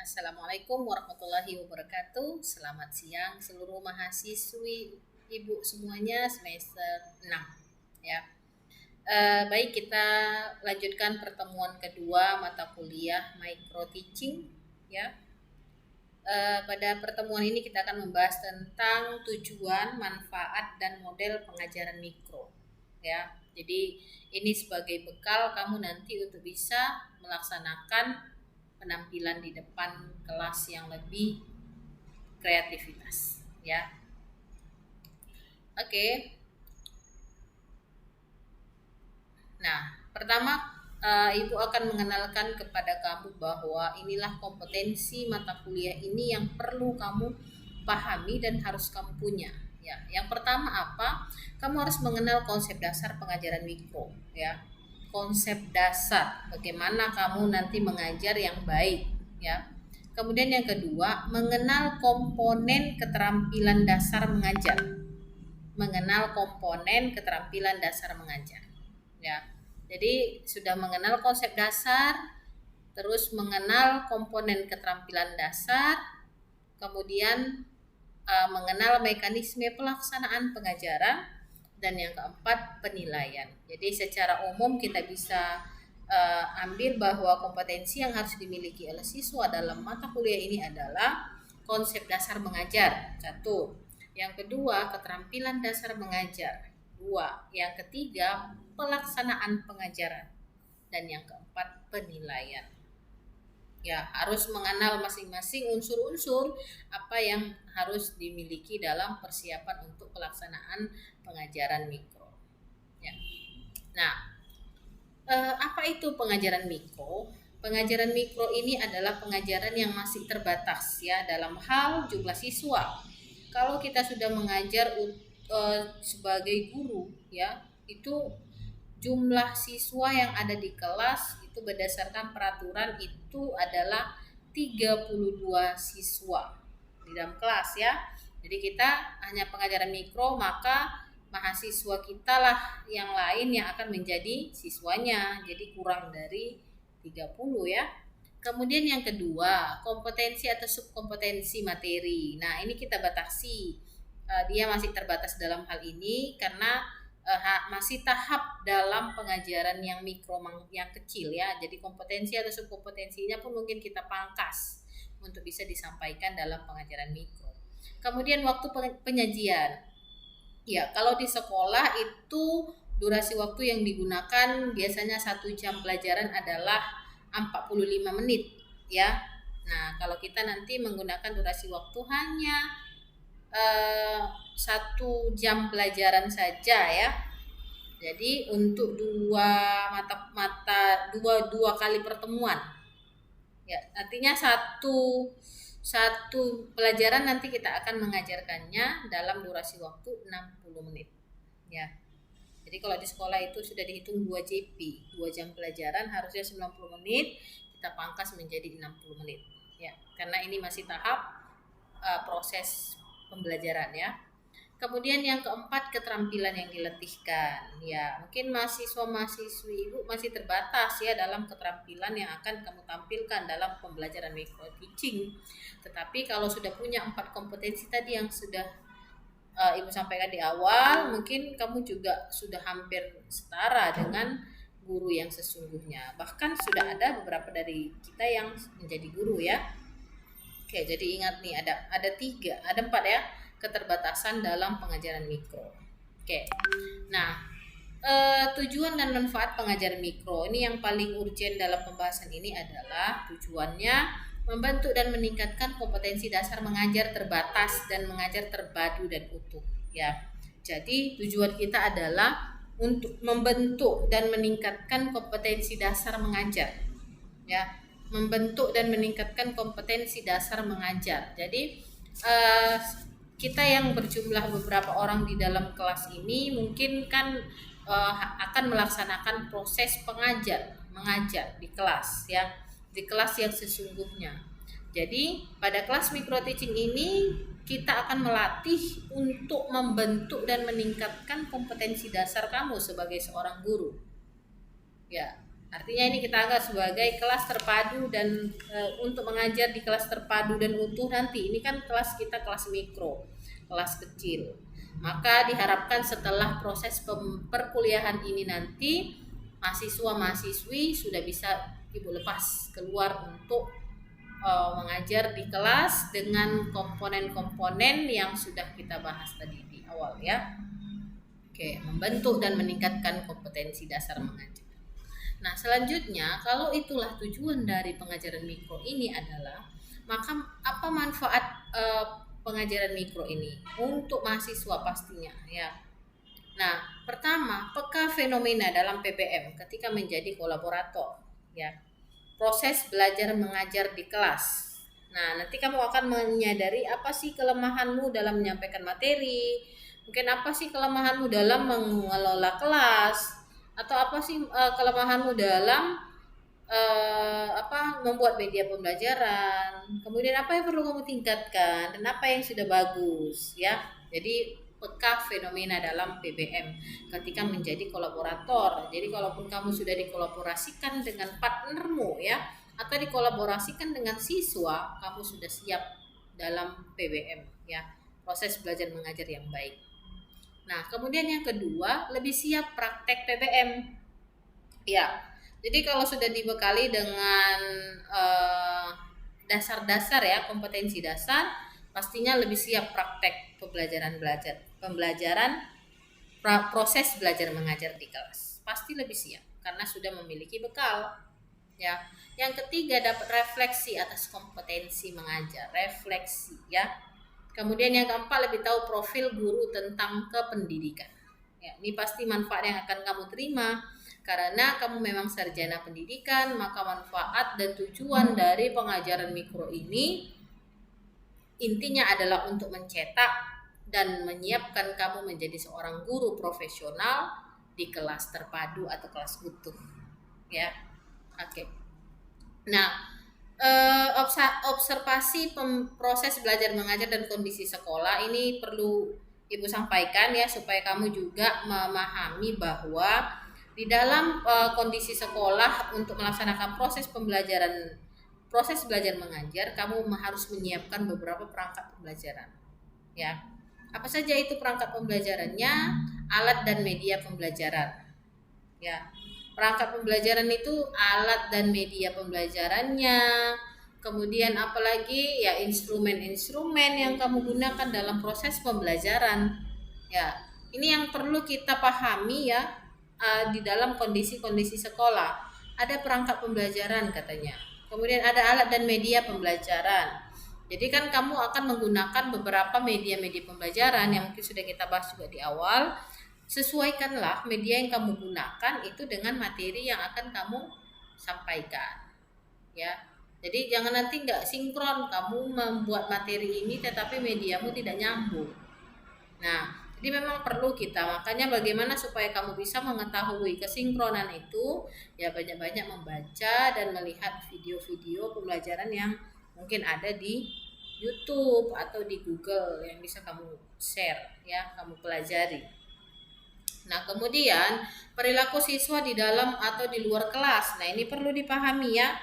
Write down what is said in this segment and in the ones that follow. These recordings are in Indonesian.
Assalamualaikum warahmatullahi wabarakatuh. Selamat siang seluruh mahasiswi Ibu semuanya semester 6 ya. Baik, kita lanjutkan pertemuan kedua mata kuliah micro teaching ya. Pada pertemuan ini kita akan membahas tentang tujuan, manfaat dan model pengajaran mikro ya. Jadi ini sebagai bekal kamu nanti untuk bisa melaksanakan penampilan di depan kelas yang lebih kreativitas ya. Oke. Nah, pertama Ibu akan mengenalkan kepada kamu bahwa inilah kompetensi mata kuliah ini yang perlu kamu pahami dan harus kamu punya ya. Yang pertama apa? Kamu harus mengenal konsep dasar pengajaran mikro ya. Konsep dasar bagaimana kamu nanti mengajar yang baik ya. Kemudian yang kedua, mengenal komponen keterampilan dasar mengajar. Mengenal komponen keterampilan dasar mengajar ya. Jadi sudah mengenal konsep dasar, terus mengenal komponen keterampilan dasar, kemudian mengenal mekanisme pelaksanaan pengajaran, dan yang keempat penilaian. Jadi secara umum kita bisa ambil bahwa kompetensi yang harus dimiliki oleh siswa dalam mata kuliah ini adalah konsep dasar mengajar, 1. Yang kedua, keterampilan dasar mengajar, 2. Yang ketiga, pelaksanaan pengajaran, dan yang keempat penilaian. Ya, harus mengenal masing-masing unsur-unsur apa yang harus dimiliki dalam persiapan untuk pelaksanaan pengajaran mikro. Ya. Nah, apa itu pengajaran mikro? Pengajaran mikro ini adalah pengajaran yang masih terbatas ya dalam hal jumlah siswa. Kalau kita sudah mengajar sebagai guru ya, itu jumlah siswa yang ada di kelas itu berdasarkan peraturan itu adalah 32 siswa di dalam kelas ya. Jadi kita hanya pengajaran mikro, maka mahasiswa kita lah yang lain yang akan menjadi siswanya. Jadi kurang dari 30 ya. Kemudian yang kedua, kompetensi atau subkompetensi materi. Nah, ini kita batasi. Dia masih terbatas dalam hal ini karena masih tahap dalam pengajaran yang mikro, yang kecil ya. Jadi kompetensi atau subkompetensinya pun mungkin kita pangkas untuk bisa disampaikan dalam pengajaran mikro. Kemudian waktu penyajian. Ya, kalau di sekolah itu durasi waktu yang digunakan biasanya 1 jam pelajaran adalah 45 menit ya. Nah, kalau kita nanti menggunakan durasi waktu hanya 1 jam pelajaran saja ya. Jadi untuk dua kali pertemuan ya, artinya satu pelajaran nanti kita akan mengajarkannya dalam durasi waktu 60 menit ya. Jadi kalau di sekolah itu sudah dihitung 2 JP, 2 jam pelajaran harusnya 90 menit, kita pangkas menjadi 60 menit ya, karena ini masih tahap proses pembelajaran ya. Kemudian yang keempat, keterampilan yang dilatihkan ya. Mungkin mahasiswa-mahasiswi Ibu masih terbatas ya dalam keterampilan yang akan kamu tampilkan dalam pembelajaran micro teaching. Tetapi kalau sudah punya 4 kompetensi tadi yang sudah Ibu sampaikan di awal, mungkin kamu juga sudah hampir setara dengan guru yang sesungguhnya. Bahkan sudah ada beberapa dari kita yang menjadi guru ya. Oke, jadi ingat nih ada 4 ya keterbatasan dalam pengajaran mikro. Oke. Nah, tujuan dan manfaat pengajaran mikro ini yang paling urgent dalam pembahasan ini adalah tujuannya membantu dan meningkatkan kompetensi dasar mengajar terbatas dan mengajar terpadu dan utuh ya. Jadi tujuan kita adalah untuk membentuk dan meningkatkan kompetensi dasar mengajar ya. Membentuk dan meningkatkan kompetensi dasar mengajar. Jadi kita yang berjumlah beberapa orang di dalam kelas ini mungkin kan akan melaksanakan proses mengajar di kelas ya, di kelas yang sesungguhnya. Jadi pada kelas micro teaching ini kita akan melatih untuk membentuk dan meningkatkan kompetensi dasar kamu sebagai seorang guru ya. Artinya ini kita anggap sebagai kelas terpadu dan untuk mengajar di kelas terpadu dan utuh nanti ini kan kelas kita kelas mikro, kelas kecil. Maka diharapkan setelah proses perkuliahan ini nanti mahasiswa-mahasiswi sudah bisa Ibu lepas keluar untuk mengajar di kelas dengan komponen-komponen yang sudah kita bahas tadi di awal ya. Oke, membentuk dan meningkatkan kompetensi dasar mengajar. Nah, selanjutnya kalau itulah tujuan dari pengajaran mikro ini adalah maka apa manfaat pengajaran mikro ini untuk mahasiswa pastinya ya. Nah, pertama, peka fenomena dalam PPM ketika menjadi kolaborator ya. Proses belajar mengajar di kelas. Nah, nanti kamu akan menyadari apa sih kelemahanmu dalam menyampaikan materi, mungkin apa sih kelemahanmu dalam mengelola kelas, atau apa sih kelemahanmu dalam membuat media pembelajaran, kemudian apa yang perlu kamu tingkatkan dan apa yang sudah bagus ya. Jadi peka fenomena dalam PBM ketika menjadi kolaborator. Jadi kalaupun kamu sudah dikolaborasikan dengan partnermu ya, atau dikolaborasikan dengan siswa, kamu sudah siap dalam PBM ya, proses belajar mengajar yang baik. Nah, kemudian yang kedua, lebih siap praktek PBM. Ya, jadi kalau sudah dibekali dengan dasar-dasar ya, kompetensi dasar, pastinya lebih siap praktek proses belajar mengajar di kelas. Pasti lebih siap karena sudah memiliki bekal. Ya. Yang ketiga, dapat refleksi atas kompetensi mengajar, refleksi ya. Kemudian yang keempat, lebih tahu profil guru tentang kependidikan. Ya, ini pasti manfaat yang akan kamu terima karena kamu memang sarjana pendidikan, maka manfaat dan tujuan dari pengajaran mikro ini intinya adalah untuk mencetak dan menyiapkan kamu menjadi seorang guru profesional di kelas terpadu atau kelas utuh. Ya. Oke. Nah, observasi proses belajar mengajar dan kondisi sekolah ini perlu Ibu sampaikan ya, supaya kamu juga memahami bahwa di dalam kondisi sekolah untuk melaksanakan proses belajar mengajar, kamu harus menyiapkan beberapa perangkat pembelajaran ya. Apa saja itu perangkat pembelajarannya? Alat dan media pembelajaran ya. Perangkat pembelajaran itu alat dan media pembelajarannya, kemudian apalagi ya instrumen-instrumen yang kamu gunakan dalam proses pembelajaran. Ya, ini yang perlu kita pahami ya di dalam kondisi-kondisi sekolah. Ada perangkat pembelajaran katanya. Kemudian ada alat dan media pembelajaran. Jadi kan kamu akan menggunakan beberapa media-media pembelajaran yang mungkin sudah kita bahas juga di awal. Sesuaikanlah media yang kamu gunakan itu dengan materi yang akan kamu sampaikan ya. Jadi jangan nanti nggak sinkron, kamu membuat materi ini tetapi mediamu tidak nyambung. Nah, jadi memang perlu kita, makanya bagaimana supaya kamu bisa mengetahui kesinkronan itu ya, banyak-banyak membaca dan melihat video-video pembelajaran yang mungkin ada di YouTube atau di Google yang bisa kamu share ya, kamu pelajari. Nah, kemudian perilaku siswa di dalam atau di luar kelas. Nah, ini perlu dipahami ya.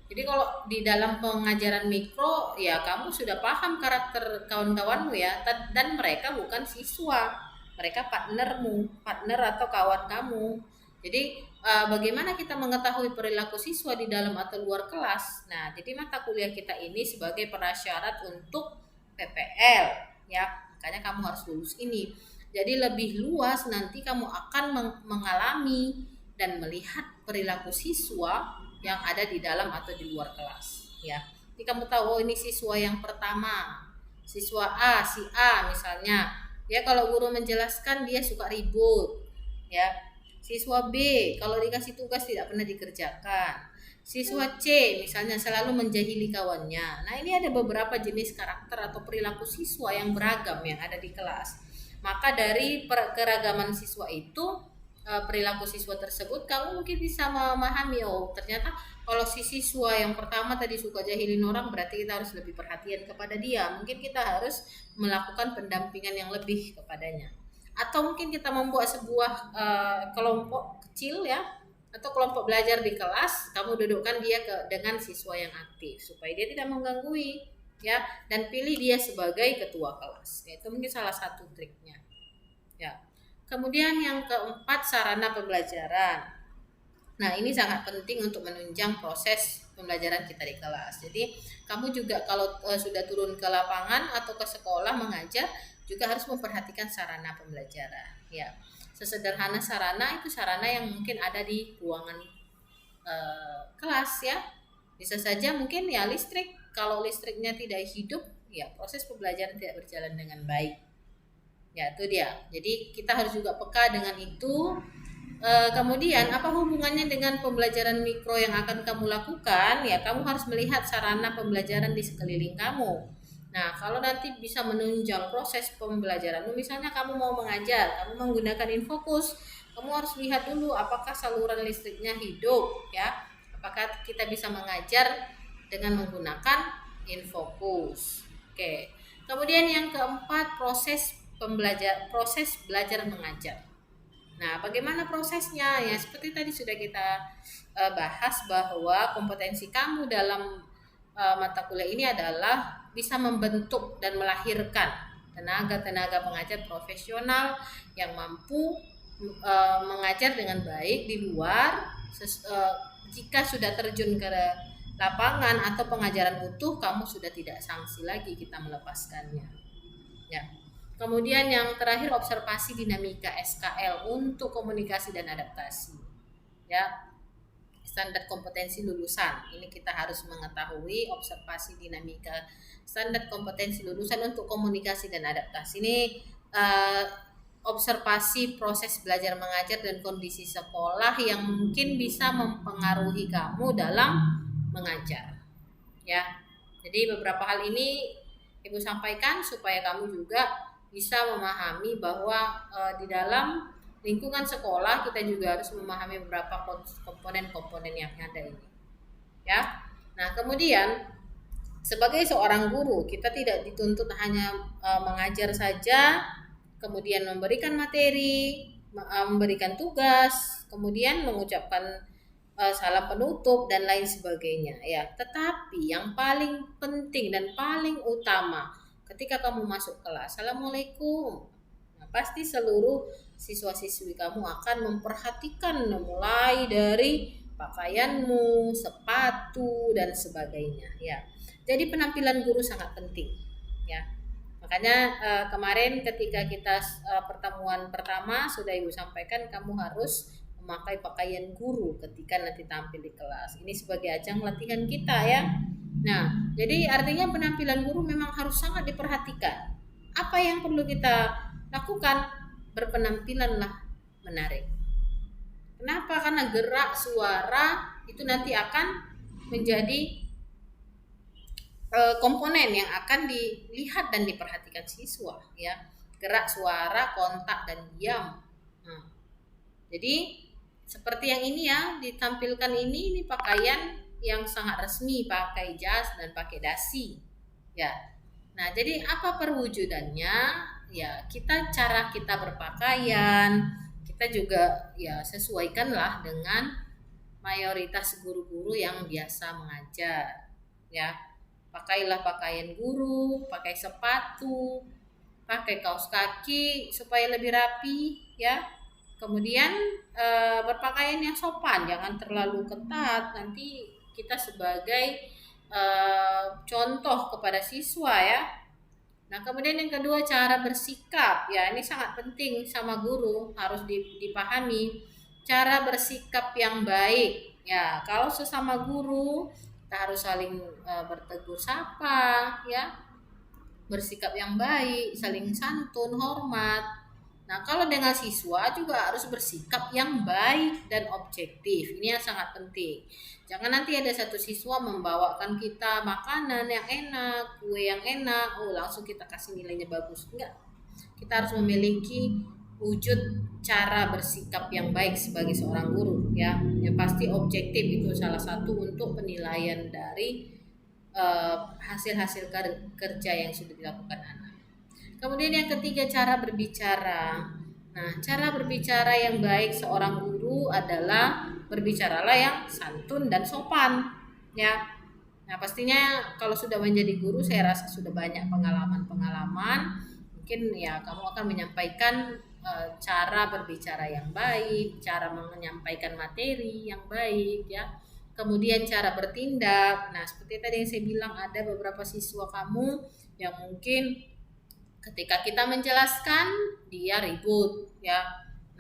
Jadi kalau di dalam pengajaran mikro ya kamu sudah paham karakter kawan-kawanmu ya, dan mereka bukan siswa. Mereka partner atau kawan kamu. Jadi bagaimana kita mengetahui perilaku siswa di dalam atau luar kelas? Nah, jadi mata kuliah kita ini sebagai prasyarat untuk PPL ya. Makanya kamu harus lulus ini. Jadi lebih luas nanti kamu akan mengalami dan melihat perilaku siswa yang ada di dalam atau di luar kelas ya. Jadi kamu tahu, oh ini siswa yang pertama, siswa A, si A misalnya. Ya kalau guru menjelaskan dia suka ribut ya. Siswa B kalau dikasih tugas tidak pernah dikerjakan. Siswa C misalnya selalu menjahili kawannya. Nah, ini ada beberapa jenis karakter atau perilaku siswa yang beragam yang ada di kelas. Maka dari keragaman siswa itu, perilaku siswa tersebut kamu mungkin bisa memahami, oh ternyata kalau si siswa yang pertama tadi suka jahilin orang, berarti kita harus lebih perhatian kepada dia. Mungkin kita harus melakukan pendampingan yang lebih kepadanya. Atau mungkin kita membuat sebuah kelompok kecil ya, atau kelompok belajar di kelas, kamu dudukkan dia dengan siswa yang aktif supaya dia tidak mengganggu, ya, dan pilih dia sebagai ketua kelas. Ya, itu mungkin salah satu triknya. Ya. Kemudian yang keempat, sarana pembelajaran. Nah, ini sangat penting untuk menunjang proses pembelajaran kita di kelas. Jadi, kamu juga kalau sudah turun ke lapangan atau ke sekolah mengajar, juga harus memperhatikan sarana pembelajaran. Ya, sesederhana sarana itu sarana yang mungkin ada di ruangan kelas, ya. Bisa saja mungkin ya listrik. Kalau listriknya tidak hidup, ya proses pembelajaran tidak berjalan dengan baik. Ya, itu dia. Jadi kita harus juga peka dengan itu. Kemudian apa hubungannya dengan pembelajaran mikro yang akan kamu lakukan? Ya, kamu harus melihat sarana pembelajaran di sekeliling kamu. Nah, kalau nanti bisa menunjang proses pembelajaran, misalnya kamu mau mengajar, kamu menggunakan infocus, kamu harus lihat dulu apakah saluran listriknya hidup, ya. Apakah kita bisa mengajar dengan menggunakan infocus. Oke. Kemudian yang keempat, proses belajar mengajar. Nah, bagaimana prosesnya? Ya, seperti tadi sudah kita bahas bahwa kompetensi kamu dalam mata kuliah ini adalah bisa membentuk dan melahirkan tenaga-tenaga pengajar profesional yang mampu mengajar dengan baik di luar. Jika sudah terjun ke lapangan atau pengajaran utuh, kamu sudah tidak sanksi lagi kita melepaskannya. Ya. Kemudian yang terakhir, observasi dinamika SKL untuk komunikasi dan adaptasi. Ya, standar kompetensi lulusan. Ini kita harus mengetahui observasi dinamika standar kompetensi lulusan untuk komunikasi dan adaptasi. Ini observasi proses belajar mengajar dan kondisi sekolah yang mungkin bisa mempengaruhi kamu dalam mengajar. Ya. Jadi beberapa hal ini Ibu sampaikan supaya kamu juga bisa memahami bahwa di dalam lingkungan sekolah kita juga harus memahami beberapa komponen-komponen yang ada ini. Ya. Nah, kemudian sebagai seorang guru, kita tidak dituntut hanya mengajar saja, kemudian memberikan materi, memberikan tugas, kemudian mengucapkan salam penutup dan lain sebagainya, ya. Tetapi yang paling penting dan paling utama ketika kamu masuk kelas, assalamualaikum. Nah, pasti seluruh siswa-siswi kamu akan memperhatikan mulai dari pakaianmu, sepatu dan sebagainya, ya. Jadi penampilan guru sangat penting, ya. Makanya kemarin ketika kita pertemuan pertama sudah Ibu sampaikan kamu harus memakai pakaian guru ketika nanti tampil di kelas. Ini sebagai ajang latihan kita, ya. Nah, jadi artinya penampilan guru memang harus sangat diperhatikan. Apa yang perlu kita lakukan? Berpenampilanlah menarik. Kenapa? Karena gerak suara itu nanti akan menjadi komponen yang akan dilihat dan diperhatikan siswa, ya. Gerak suara, kontak dan diam. Nah, jadi seperti yang ini ya ditampilkan ini pakaian yang sangat resmi, pakai jas dan pakai dasi, ya. Nah, jadi apa perwujudannya? Ya, cara kita berpakaian, kita juga ya sesuaikanlah dengan mayoritas guru-guru yang biasa mengajar, ya. Pakailah pakaian guru, pakai sepatu, pakai kaos kaki supaya lebih rapi, ya. Kemudian berpakaian yang sopan, jangan terlalu ketat, nanti kita sebagai contoh kepada siswa, ya. Nah, kemudian yang kedua, cara bersikap, ya. Ini sangat penting sama guru, harus dipahami cara bersikap yang baik, ya. Kalau sesama guru kita harus saling bertegur sapa, ya. Bersikap yang baik, saling santun, hormat. Nah, kalau dengan siswa juga harus bersikap yang baik dan objektif. Ini yang sangat penting. Jangan nanti ada satu siswa membawakan kita makanan yang enak, kue yang enak, langsung kita kasih nilainya bagus. Enggak. Kita harus memiliki wujud cara bersikap yang baik sebagai seorang guru, ya. Yang pasti objektif itu salah satu untuk penilaian dari hasil-hasil kerja yang sudah dilakukan anak. Kemudian yang ketiga, cara berbicara. Nah, cara berbicara yang baik seorang guru adalah berbicaralah yang santun dan sopan ya. Nah, pastinya kalau sudah menjadi guru saya rasa sudah banyak pengalaman-pengalaman. Mungkin ya kamu akan menyampaikan cara berbicara yang baik, cara menyampaikan materi yang baik ya. Kemudian cara bertindak. Nah, seperti tadi yang saya bilang ada beberapa siswa kamu yang mungkin ketika kita menjelaskan dia ribut ya.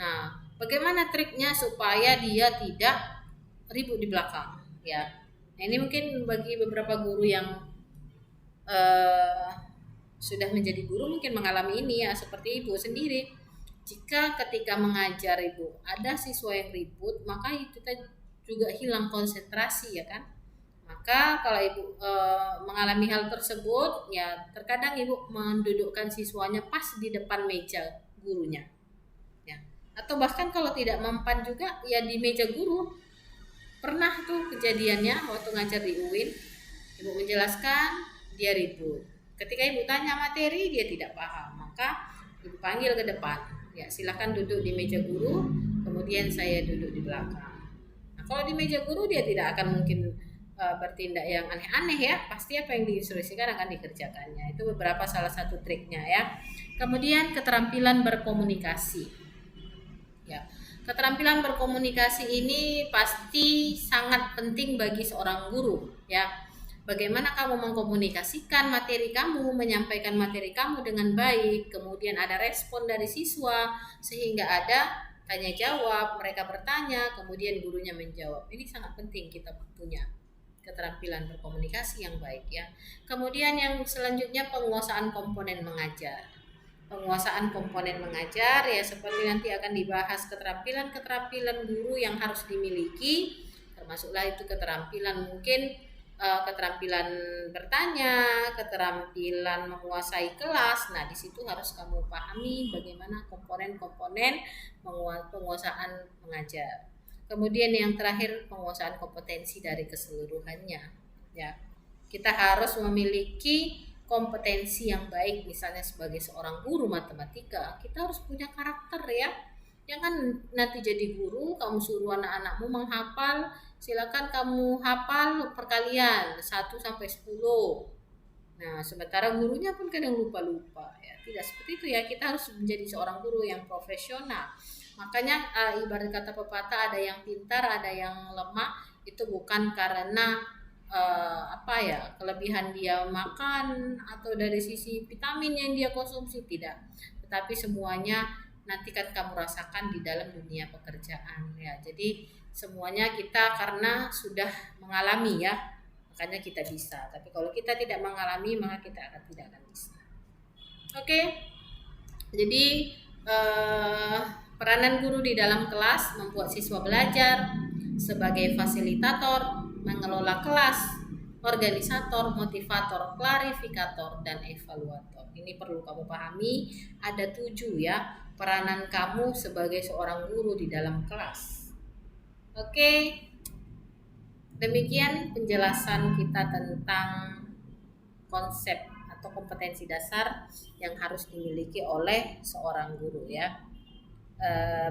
Nah, bagaimana triknya supaya dia tidak ribut di belakang ya. Nah, ini mungkin bagi beberapa guru yang sudah menjadi guru mungkin mengalami ini ya, seperti ibu sendiri. Jika ketika mengajar ibu ada siswa yang ribut, maka kita juga hilang konsentrasi ya kan. Maka kalau ibu mengalami hal tersebut, ya terkadang ibu mendudukkan siswanya pas di depan meja gurunya. Ya. Atau bahkan kalau tidak mempan juga ya di meja guru. Pernah tuh kejadiannya waktu ngajar di UIN, ibu menjelaskan dia ribut. Ketika ibu tanya materi dia tidak paham, maka ibu panggil ke depan. Ya silakan duduk di meja guru, kemudian saya duduk di belakang. Nah kalau di meja guru dia tidak akan mungkin bertindak yang aneh-aneh ya, pasti apa yang diinstruksikan akan dikerjakannya. Itu beberapa salah satu triknya ya. Kemudian keterampilan berkomunikasi. Ya. Keterampilan berkomunikasi ini pasti sangat penting bagi seorang guru ya. Bagaimana kamu mengkomunikasikan materi kamu, menyampaikan materi kamu dengan baik, kemudian ada respon dari siswa sehingga ada tanya jawab, mereka bertanya, kemudian gurunya menjawab. Ini sangat penting kita punya keterampilan berkomunikasi yang baik ya. Kemudian yang selanjutnya penguasaan komponen mengajar. Penguasaan komponen mengajar ya seperti nanti akan dibahas keterampilan-keterampilan guru yang harus dimiliki, termasuklah itu keterampilan mungkin keterampilan bertanya, keterampilan menguasai kelas. Nah, di situ harus kamu pahami bagaimana komponen-komponen penguasaan mengajar. Kemudian yang terakhir penguasaan kompetensi dari keseluruhannya. Ya, kita harus memiliki kompetensi yang baik, misalnya sebagai seorang guru matematika, kita harus punya karakter ya. Jangan nanti jadi guru kamu suruh anak-anakmu menghafal, silakan kamu hafal perkalian 1 sampai 10. Nah, sementara gurunya pun kadang lupa-lupa ya. Tidak seperti itu ya, kita harus menjadi seorang guru yang profesional. Makanya ibarat kata pepatah, ada yang pintar, ada yang lemah, itu bukan karena kelebihan dia makan atau dari sisi vitamin yang dia konsumsi, tidak, tetapi semuanya nanti kan kamu rasakan di dalam dunia pekerjaan ya. Jadi semuanya kita karena sudah mengalami ya, makanya kita bisa. Tapi kalau kita tidak mengalami maka kita tidak akan bisa. Oke. Jadi peranan guru di dalam kelas membuat siswa belajar sebagai fasilitator, mengelola kelas, organisator, motivator, klarifikator, dan evaluator. Ini perlu kamu pahami, ada 7 ya peranan kamu sebagai seorang guru di dalam kelas. Oke, demikian penjelasan kita tentang konsep atau kompetensi dasar yang harus dimiliki oleh seorang guru ya.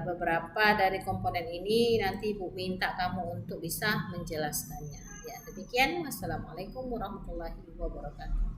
Beberapa dari komponen ini nanti Ibu minta kamu untuk bisa menjelaskannya. Ya, demikian. Wassalamualaikum warahmatullahi wabarakatuh.